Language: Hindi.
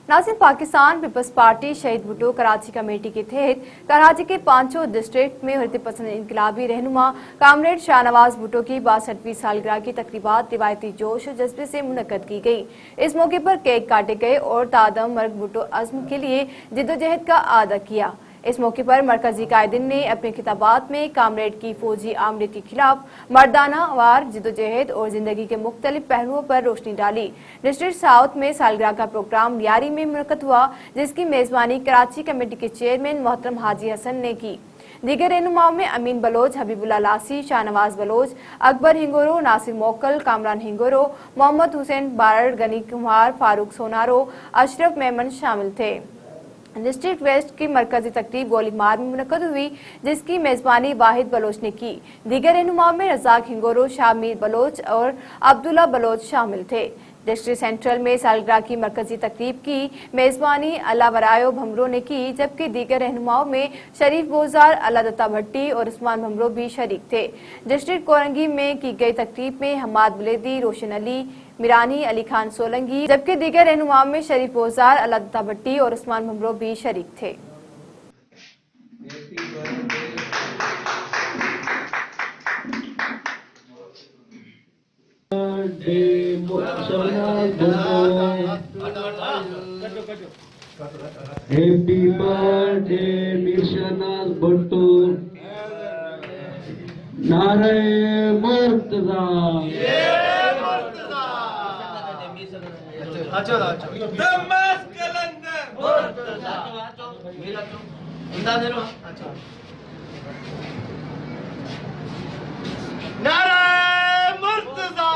नाज़रीन, पाकिस्तान पीपल्स पार्टी शहीद भुट्टो कराची कमेटी के तहत कराची के पांचों डिस्ट्रिक्ट में हुर्रियत पसंद इनकलाबी रहनुमा कामरेड शाहनवाज भुट्टो की 62वीं सालगिरह की तकरीबात रिवायती जोश और जज्बे से मुनक्कद की गई। इस मौके पर केक काटे गए और तादम मर्ग भुट्टो अज़्म के लिए जिद्दोजहद का आदा किया। इस मौके पर मरकजी कायदीन ने अपने खिताबात में कामरेड की फौजी आमरीत के खिलाफ मर्दाना वार जिद्दोजहद और जिंदगी के मुख्तलिफ पहलुओं पर रोशनी डाली। डिस्ट्रिक्ट साउथ में सालगिरह का प्रोग्राम लियारी में मुनक्कद हुआ, जिसकी मेजबानी कराची कमेटी के चेयरमैन मोहतरम हाजी हसन ने की। दीगर रहनुमाओं में अमीन बलोच, हबीबुल्लाह लासी, शाहनवाज बलोच, अकबर हिंगोरो, नासिर मोकल, कामरान हिंगोरो, मोहम्मद हुसैन बारड़, गनी कुमार, फारूक सोनारो, अशरफ मेमन शामिल थे। डिस्ट्रिक्ट वेस्ट की मरकजी तकरीब गोलीमार में मुनक्कद हुई, जिसकी मेजबानी वाहिद बलोच ने की। दीगर रहनुमाओं में रजाक हिंगोरो, शामीर बलोच और अब्दुल्ला बलोच शामिल थे। डिस्ट्रिक्ट सेंट्रल में सालगिरह की मरकजी तकरीब की मेजबानी अल्लाह वरायो भमरो ने की, जबकि दीगर रहनुमाओं में शरीफ बोजार, अल्लाह दत्ता भट्टी और उस्मान भमरो भी शरीक थे। डिस्ट्रिक्ट कोरंगी में की गई तकरीब में हमाद बुलेदी, रोशन अली मिरानी, अली खान सोलंगी, जबकि दीगर रहनुमाओं में शरीफ बोजार, अल्लाह दत्ता भट्टी और उस्मान भमरो भी शरीक थे। हैप्पी बर्थडे मिशनाज भुट्टो। नारे मुर्तजा। दमस कलंदर मुर्तजा। नारे मुर्तजा।